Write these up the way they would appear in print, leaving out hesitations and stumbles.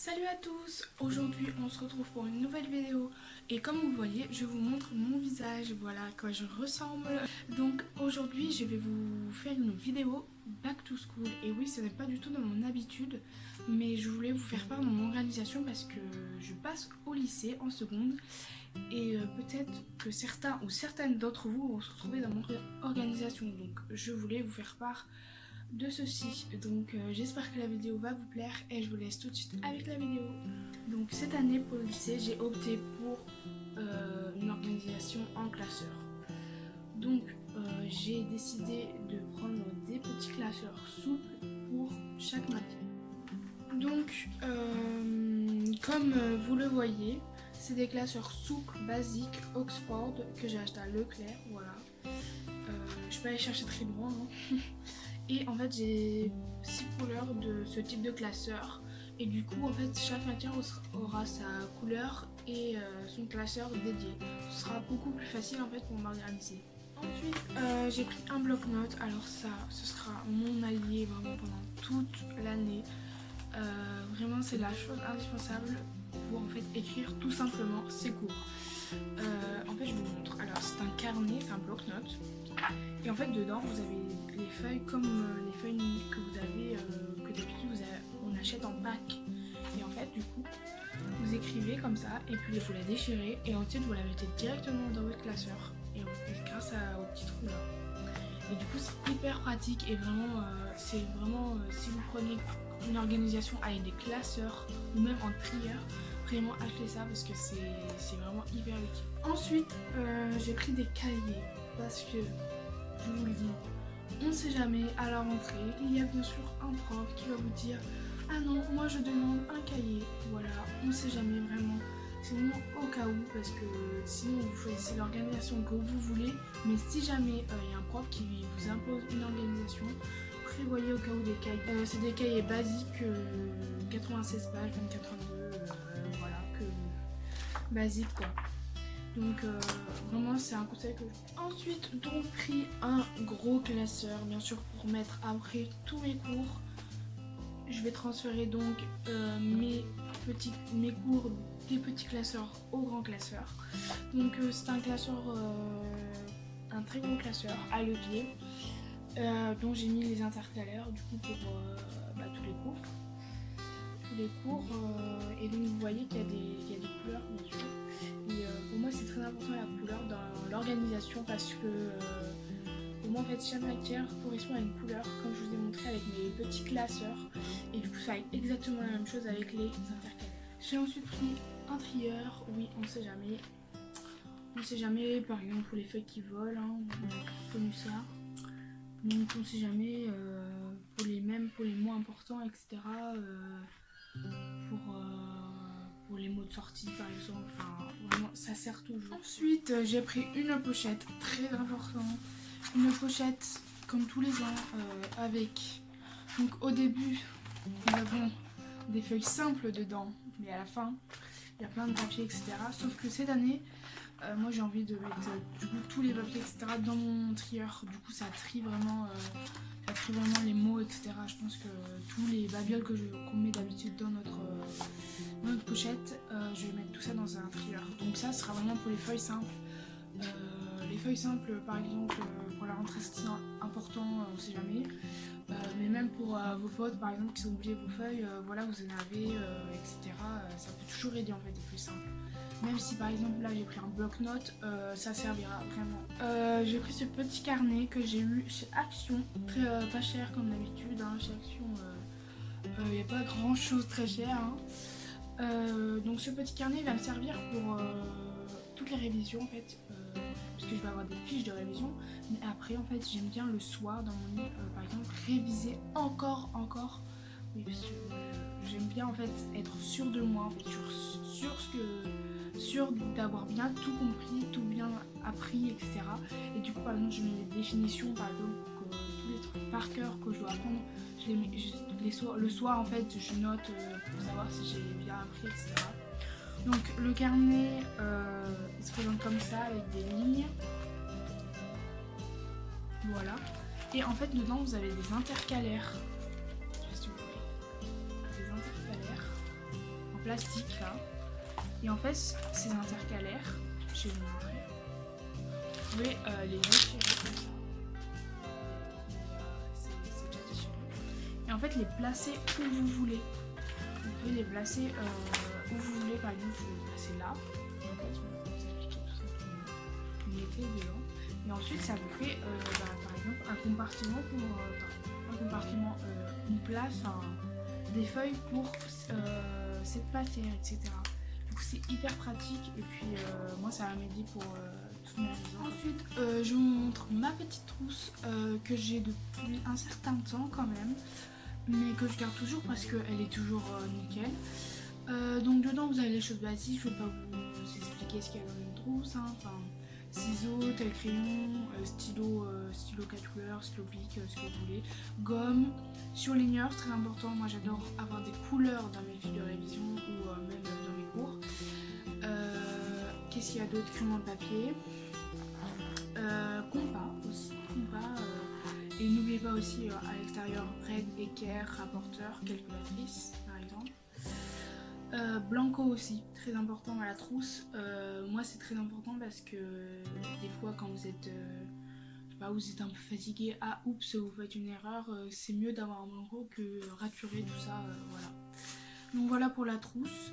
Salut à tous, aujourd'hui on se retrouve pour une nouvelle vidéo et comme vous voyez je vous montre mon visage, voilà à quoi je ressemble. Donc aujourd'hui je vais vous faire une vidéo back to school et oui ce n'est pas du tout dans mon habitude mais je voulais vous faire part de mon organisation parce que je passe au lycée en seconde et peut-être que certains ou certaines d'entre vous vont se retrouver dans mon organisation, donc je voulais vous faire part de ceci. Donc j'espère que la vidéo va vous plaire et je vous laisse tout de suite avec la vidéo. Donc cette année pour le lycée j'ai opté pour une organisation en classeur. Donc j'ai décidé de prendre des petits classeurs souples pour chaque matière. Donc comme vous le voyez, c'est des classeurs souples basiques Oxford que j'ai acheté à Leclerc, voilà. Je peux aller chercher très loin hein. Et en fait j'ai 6 couleurs de ce type de classeur et du coup en fait chaque matière aura sa couleur et son classeur dédié. Ce sera beaucoup plus facile en fait pour m'organiser. Ensuite j'ai pris un bloc-notes, alors ça ce sera mon allié vraiment pendant toute l'année. Vraiment c'est la chose indispensable pour en fait écrire tout simplement ses cours. En fait je vous montre, alors c'est un carnet, c'est un bloc-notes et en fait dedans vous avez les feuilles comme les feuilles que vous avez, que d'habitude on achète en pack. Et en fait du coup vous écrivez comme ça et puis vous la déchirez et ensuite vous la mettez directement dans votre classeur et grâce au petit trou là. Et du coup c'est hyper pratique et vraiment c'est vraiment si vous prenez une organisation avec des classeurs ou même en trieur, vraiment achetez ça parce que c'est vraiment hyper utile. Ensuite j'ai pris des cahiers parce que je vous le dis, on ne sait jamais, à la rentrée, il y a bien sûr un prof qui va vous dire « Ah non, moi je demande un cahier ». Voilà, on ne sait jamais vraiment. C'est vraiment au cas où parce que sinon vous choisissez l'organisation que vous voulez. Mais si jamais il y a un prof qui vous impose une organisation, prévoyez au cas où des cahiers. C'est des cahiers basiques, 96 pages, 24-22, voilà, que basique quoi. Donc vraiment c'est un conseil que je... Ensuite donc pris un gros classeur bien sûr pour mettre après tous mes cours. Je vais transférer donc mes cours des petits classeurs au grand classeur. Donc c'est un classeur, un très gros classeur à levier dont j'ai mis les intercalaires du coup pour tous les cours. Et donc vous voyez qu'il y a des couleurs bien sûr. Et pour moi c'est très important la couleur dans l'organisation parce que pour moi en fait chaque matière correspond à une couleur comme je vous ai montré avec mes petits classeurs et du coup ça va être exactement la même chose avec les intercalaires. J'ai ensuite pris un trieur, oui on sait jamais. On sait jamais par exemple pour les feuilles qui volent, hein, on a connu ça. Donc on sait jamais pour les mots importants etc. Pour les mots de sortie par exemple, enfin vraiment ça sert toujours. Ensuite j'ai pris une pochette très importante, une pochette comme tous les ans avec, donc au début nous avons des feuilles simples dedans mais à la fin il y a plein de papiers etc. Sauf que cette année moi j'ai envie de mettre du coup tous les papiers etc. dans mon trieur, du coup ça trie vraiment les mots etc. Je pense que tous les babioles qu'on met d'habitude dans notre pochette, je vais mettre tout ça dans un trieur. Donc ça sera vraiment pour les feuilles simples. Les feuilles simples par exemple pour la rentrée c'est important, on sait jamais. Mais même pour vos potes par exemple qui ont oublié vos feuilles, voilà vous en avez etc. Ça peut toujours aider en fait des feuilles simples. Même si par exemple là j'ai pris un bloc-notes, ça servira vraiment. J'ai pris ce petit carnet que j'ai eu chez Action, très pas cher comme d'habitude, hein. Chez Action il n'y a pas grand chose très cher. Hein. Donc ce petit carnet va me servir pour toutes les révisions en fait, parce que je vais avoir des fiches de révision. Mais après en fait j'aime bien le soir dans mon lit par exemple réviser encore. Oui parce que j'aime bien en fait être sûre de moi, en fait, sûre d'avoir bien tout compris, tout bien appris etc. Et du coup par exemple je mets les définitions par exemple tous les trucs par cœur que je dois apprendre. Je les mets le soir en fait je note pour savoir si j'ai bien appris etc. Donc le carnet il se présente comme ça avec des lignes, voilà. Et en fait dedans vous avez des intercalaires, je sais pas si vous voyez, des intercalaires plastique là. Et en fait, ces intercalaires, je vais vous montrer. Vous pouvez les déchirer comme ça. C'est déjà déchiré. Et en fait, les placer où vous voulez. Vous pouvez les placer où vous voulez. Par exemple, vous les placer là. Et en fait, vous appliquez tout simplement. Vous mettez dedans. Et ensuite, ça vous fait, par exemple, un compartiment pour une place, des feuilles pour cette matière, etc. Du coup, c'est hyper pratique. Et puis, moi, ça va m'aider pour toutes mes raisons. Ensuite, je vous montre ma petite trousse que j'ai depuis un certain temps quand même, mais que je garde toujours parce qu'elle est toujours nickel. Donc, dedans, vous avez les choses basiques. Je ne vais pas vous expliquer ce qu'il y a dans une trousse. Ciseaux, tel crayon, stylo 4 couleurs, stylo bic, ce que vous voulez, gomme, surligneur, très important. Moi j'adore avoir des couleurs dans mes fiches de révision ou même dans mes cours. Qu'est-ce qu'il y a d'autre? Crayon de papier, compas aussi, et n'oubliez pas aussi à l'extérieur règle, équerre, rapporteur, calculatrice par exemple. Blanco aussi, très important à la trousse. Moi c'est très important parce que des fois quand vous êtes, vous êtes un peu fatigué, oups, vous faites une erreur, c'est mieux d'avoir un blanco que raturer tout ça, voilà. Donc voilà pour la trousse.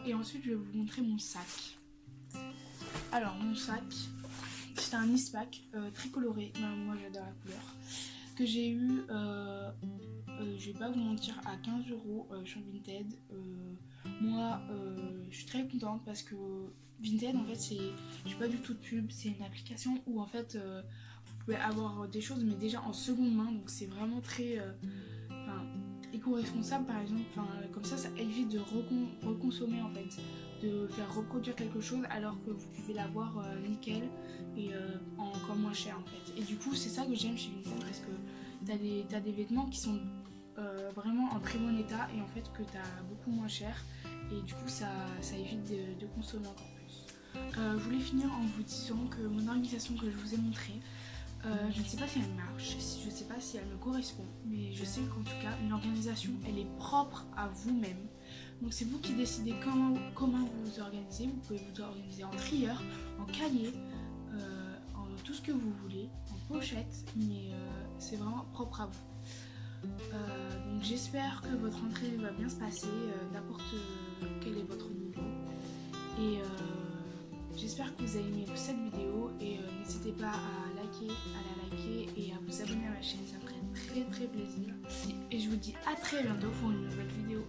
Et ensuite je vais vous montrer mon sac. Alors mon sac, c'est un Eastpak très coloré, moi j'adore la couleur, que j'ai eu, je vais pas vous mentir, à 15 € sur Vinted. Moi je suis très contente parce que Vinted en fait je fais pas du tout de pub, c'est une application où en fait vous pouvez avoir des choses mais déjà en seconde main, donc c'est vraiment très éco-responsable par exemple, comme ça évite de reconsommer en fait, de faire reproduire quelque chose alors que vous pouvez l'avoir nickel et encore moins cher en fait. Et du coup c'est ça que j'aime chez Vinted parce que t'as des vêtements qui sont vraiment en très bon état et en fait que t'as beaucoup moins cher et du coup ça évite de consommer encore plus. Je voulais finir en vous disant que mon organisation que je vous ai montrée, je ne sais pas si elle marche, je ne sais pas si elle me correspond, mais je sais qu'en tout cas une organisation elle est propre à vous-même. Donc c'est vous qui décidez comment vous vous organisez. Vous pouvez vous organiser en trieur, en cahier, en tout ce que vous voulez, en pochette, mais c'est vraiment propre à vous. Donc j'espère que votre rentrée va bien se passer, n'importe quel est votre niveau. Et j'espère que vous avez aimé cette vidéo et n'hésitez pas à la liker et à vous abonner à ma chaîne, ça me ferait très plaisir. Et je vous dis à très bientôt pour une nouvelle vidéo.